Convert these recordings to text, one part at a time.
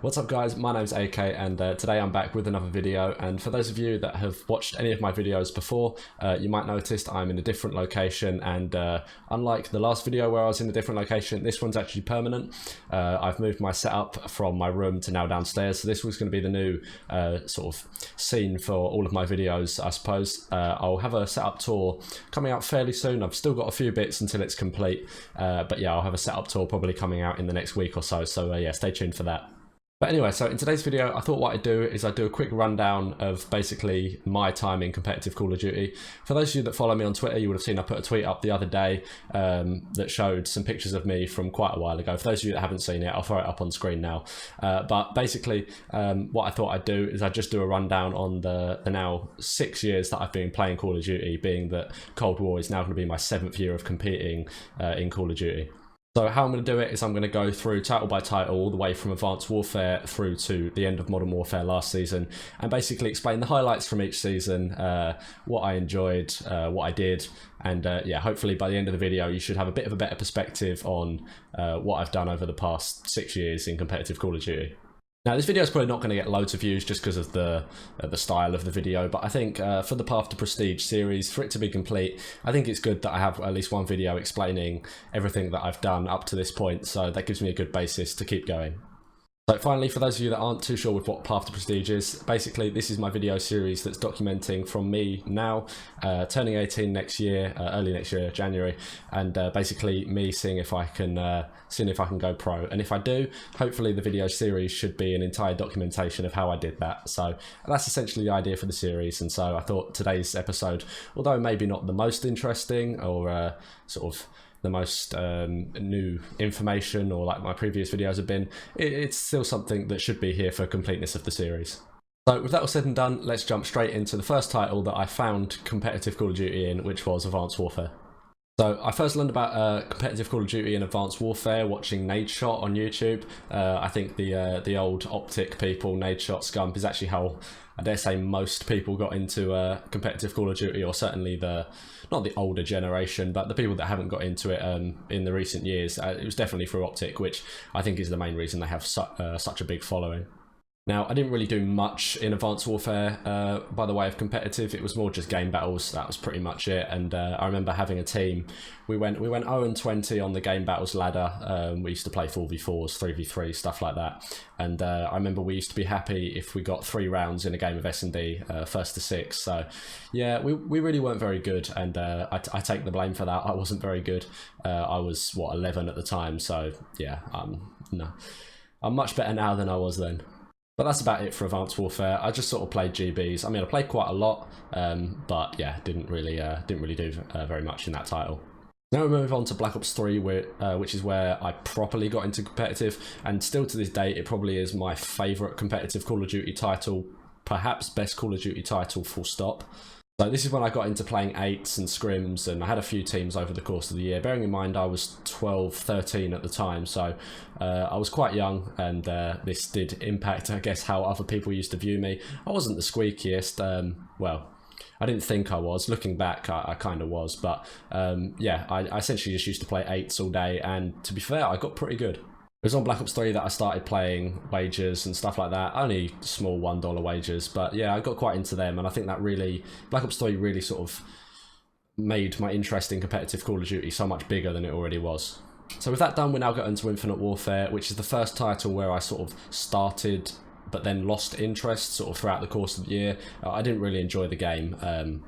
What's up guys, my name's AK and today I'm back with another video, and for those of you that have watched any of my videos before, you might notice I'm in a different location, and unlike the last video where I was in a different location, this one's actually permanent. I've moved my setup from my room to now downstairs, so this was going to be the new sort of scene for all of my videos, I suppose. I'll have a setup tour coming out fairly soon. I've still got a few bits until it's complete, but yeah, I'll have a setup tour probably coming out in the next week or so, so yeah, stay tuned for that. But anyway, so in today's video, I thought what I'd do is I'd do a quick rundown of basically my time in competitive Call of Duty. For those of you that follow me on Twitter, you would have seen I put a tweet up the other day that showed some pictures of me from quite a while ago. For those of you that haven't seen it, I'll throw it up on screen now. But basically, what I thought I'd do is I'd just do a rundown on the now 6 years that I've been playing Call of Duty, being that Cold War is now going to be my 7th year of competing in Call of Duty. So how I'm going to do it is I'm going to go through title by title all the way from Advanced Warfare through to the end of Modern Warfare last season, and basically explain the highlights from each season, what I enjoyed, what I did, and yeah, hopefully by the end of the video you should have a bit of a better perspective on what I've done over the past 6 years in competitive Call of Duty. Now this video is probably not going to get loads of views just because of the style of the video, but I think for the Path to Prestige series, for it to be complete, I think it's good that I have at least one video explaining everything that I've done up to this point, so that gives me a good basis to keep going. So finally, for those of you that aren't too sure with what Path to Prestige is, basically this is my video series that's documenting from me now, turning 18 next year, early next year, January, and basically me seeing if I can go pro. And if I do, hopefully the video series should be an entire documentation of how I did that. So that's essentially the idea for the series, and so I thought today's episode, although maybe not the most interesting or sort of the most new information, or like my previous videos have been, it's still something that should be here for completeness of the series. So with that all said and done, let's jump straight into the first title that I found competitive Call of Duty in, which was Advanced Warfare. So I first learned about competitive Call of Duty and Advanced Warfare watching Nadeshot on YouTube. I think the old Optic people, Nadeshot Scump, is actually how I dare say most people got into competitive Call of Duty, or certainly not the older generation, but the people that haven't got into it in the recent years. It was definitely through Optic, which I think is the main reason they have such a big following. Now, I didn't really do much in Advanced Warfare by the way of competitive. It was more just game battles. That was pretty much it. And I remember having a team. We went 0-20 on the game battles ladder. We used to play 4v4s, 3v3, stuff like that. And I remember we used to be happy if we got 3 rounds in a game of S&D, first to 6. So yeah, we really weren't very good, and I take the blame for that. I wasn't very good. I was, what, 11 at the time. So yeah, no, I'm much better now than I was then. But that's about it for Advanced Warfare. I just sort of played GBs. I mean, I played quite a lot, but yeah, didn't really do very much in that title. Now we move on to Black Ops 3, which is where I properly got into competitive, and still to this day, it probably is my favourite competitive Call of Duty title, perhaps best Call of Duty title, full stop. So this is when I got into playing 8s and scrims, and I had a few teams over the course of the year. Bearing in mind I was 12, 13 at the time, so I was quite young, and this did impact, I guess, how other people used to view me. I wasn't the squeakiest, well, I didn't think I was. Looking back, I kind of was, but yeah, I essentially just used to play 8s all day, and to be fair, I got pretty good. It was on Black Ops 3 that I started playing wagers and stuff like that, only small $1 wagers, but yeah, I got quite into them, and I think that really, Black Ops 3 really sort of made my interest in competitive Call of Duty so much bigger than it already was. So with that done, we now get into Infinite Warfare, which is the first title where I sort of started but then lost interest sort of throughout the course of the year. I didn't really enjoy the game.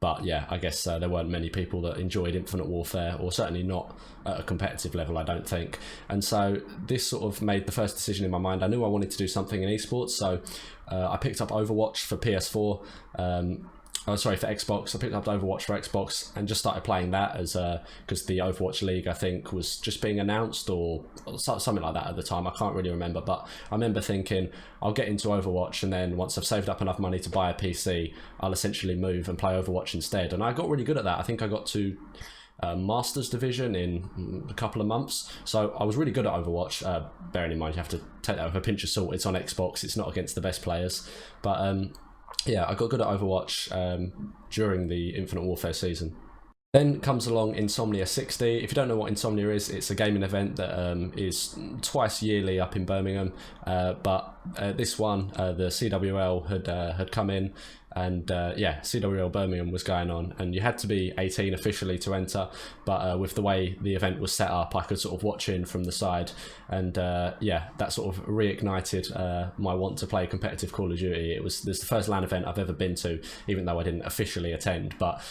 But yeah, I guess there weren't many people that enjoyed Infinite Warfare, or certainly not at a competitive level, I don't think. And so this sort of made the first decision in my mind. I knew I wanted to do something in esports, so I picked up Overwatch for PS4. Oh, sorry, for Xbox. I picked up Overwatch for Xbox and just started playing that as because the Overwatch League, I think, was just being announced or something like that at the time. I can't really remember, but I remember thinking I'll get into Overwatch, and then once I've saved up enough money to buy a PC, I'll essentially move and play Overwatch instead. And I got really good at that. I think I got to Masters Division in a couple of months, so I was really good at Overwatch. Bearing in mind, you have to take that with a pinch of salt. It's on Xbox. It's not against the best players, but yeah, I got good at Overwatch during the Infinite Warfare season. Then comes along Insomnia 60. If you don't know what Insomnia is, it's a gaming event that is twice yearly up in Birmingham. But this one, the CWL had come in, and yeah, CWL Birmingham was going on, and you had to be 18 officially to enter. But with the way the event was set up, I could sort of watch in from the side, and yeah, that sort of reignited my want to play competitive Call of Duty. This is the first LAN event I've ever been to, even though I didn't officially attend. But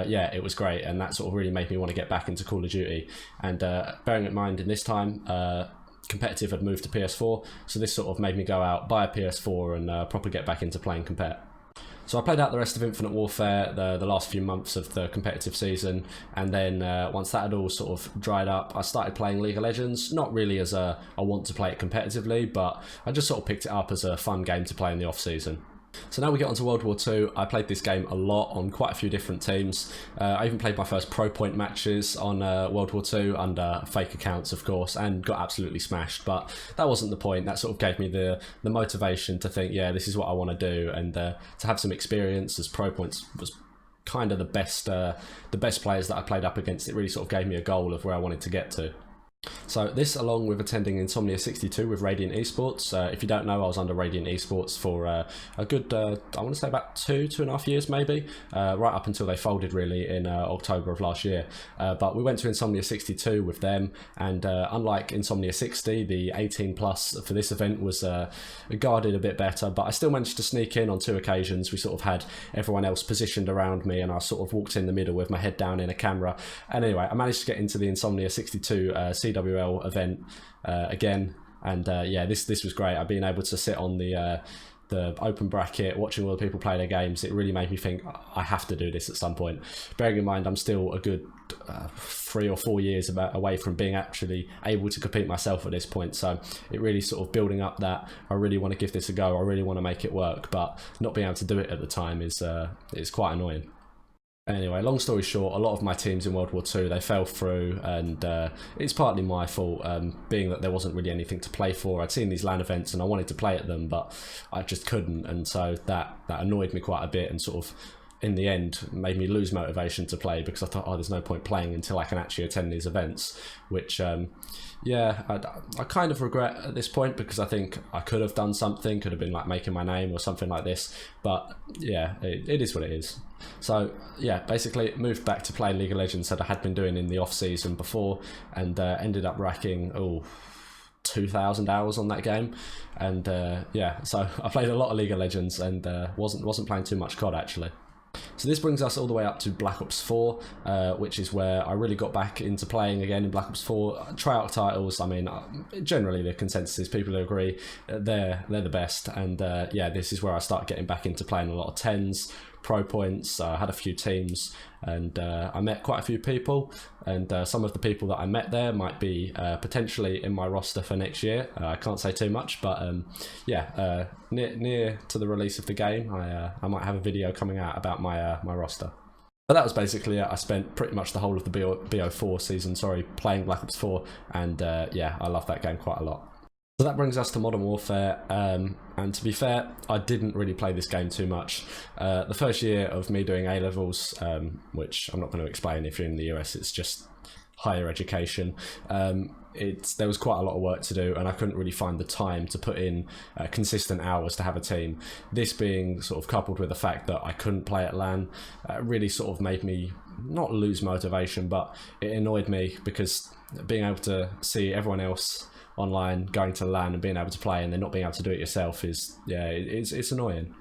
yeah, it was great, and that sort of really made me want to get back into Call of Duty. And bearing in mind, in this time, competitive had moved to PS4, so this sort of made me go out, buy a PS4, and properly get back into playing compet. So I played out the rest of Infinite Warfare, the last few months of the competitive season, and then once that had all sort of dried up, I started playing League of Legends, not really as I want to play it competitively, but I just sort of picked it up as a fun game to play in the off-season. So now we get on to World War II. I played this game a lot on quite a few different teams. I even played my first Pro Point matches on World War II under fake accounts, of course, and got absolutely smashed. But that wasn't the point. That sort of gave me the motivation to think, yeah, this is what I want to do, and to have some experience as Pro Points was kind of the best players that I played up against. It really sort of gave me a goal of where I wanted to get to. So this, along with attending Insomnia 62 with Radiant Esports. If you don't know, I was under Radiant Esports for a good, I want to say about 2.5 years maybe, right up until they folded really in October of last year. But we went to Insomnia 62 with them, and unlike Insomnia 60, the 18 plus for this event was guarded a bit better, but I still managed to sneak in on 2 occasions. We sort of had everyone else positioned around me, and I sort of walked in the middle with my head down in a camera. And anyway, I managed to get into the Insomnia 62 CWL event again, and yeah, this was great. I've been able to sit on the open bracket, watching all the people play their games. It really made me think I have to do this at some point. Bearing in mind, I'm still a good 3 or 4 years away from being actually able to compete myself at this point. So it really sort of building up that I really want to give this a go. I really want to make it work, but not being able to do it at the time is quite annoying. Anyway, long story short, a lot of my teams in World War II, they fell through, and it's partly my fault, being that there wasn't really anything to play for. I'd seen these LAN events and I wanted to play at them, but I just couldn't, and so that annoyed me quite a bit, and sort of in the end made me lose motivation to play, because I thought, oh, there's no point playing until I can actually attend these events, which yeah, I kind of regret at this point, because I think I could have done something, could have been like making my name or something like this, but yeah, it is what it is. So yeah, basically moved back to playing League of Legends that I had been doing in the off season before, and ended up racking 2,000 hours on that game. And yeah, so I played a lot of League of Legends, and wasn't playing too much COD actually. So this brings us all the way up to Black Ops 4, which is where I really got back into playing again in Black Ops 4. Tryout titles, I mean, generally the consensus is people who agree they're the best, and yeah, this is where I start getting back into playing a lot of 10s, Pro Points. I had a few teams, and I met quite a few people, and some of the people that I met there might be potentially in my roster for next year. I can't say too much, but yeah, near to the release of the game, I might have a video coming out about my roster. But that was basically it. I spent pretty much the whole of the BO4 season, playing Black Ops 4, and yeah, I love that game quite a lot. So that brings us to Modern Warfare, and to be fair, I didn't really play this game too much. The first year of me doing A-levels, which I'm not going to explain if you're in the US, it's just higher education. There was quite a lot of work to do, and I couldn't really find the time to put in consistent hours to have a team. This being sort of coupled with the fact that I couldn't play at LAN, really sort of made me not lose motivation, but it annoyed me, because being able to see everyone else online going to LAN and being able to play, and then not being able to do it yourself is, yeah, it's annoying.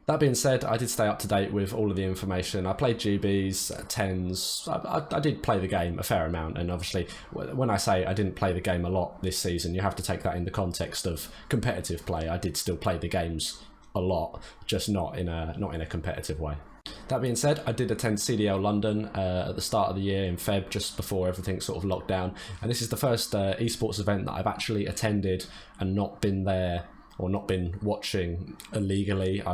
That being said, I did stay up to date with all of the information. I played GBs, 10s, I did play the game a fair amount, and obviously when I say I didn't play the game a lot this season, you have to take that in the context of competitive play. I did still play the games a lot, just not in a competitive way. That being said, I did attend CDL London at the start of the year in Feb, just before everything sort of locked down, and this is the first esports event that I've actually attended and not been there, or not been watching illegally. I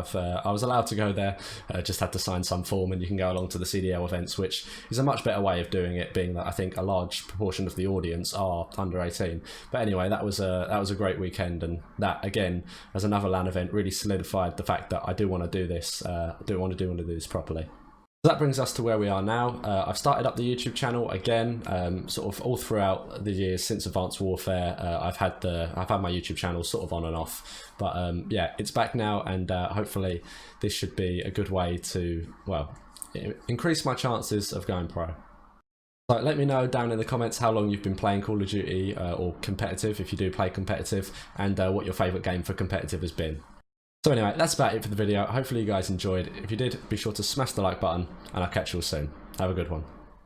was allowed to go there, just had to sign some form, and you can go along to the CDL events, which is a much better way of doing it, being that I think a large proportion of the audience are under 18. But anyway, that was a great weekend, and that again, as another LAN event, really solidified the fact that I do want to do this. I do want to do this properly. That brings us to where we are now. I've started up the YouTube channel again, sort of all throughout the years since Advanced Warfare. I've had my YouTube channel sort of on and off, but yeah, it's back now, and hopefully this should be a good way to, well, increase my chances of going pro. So let me know down in the comments how long you've been playing Call of Duty or competitive, if you do play competitive, and what your favourite game for competitive has been. So anyway, that's about it for the video. Hopefully you guys enjoyed. If you did, be sure to smash the like button, and I'll catch you all soon. Have a good one.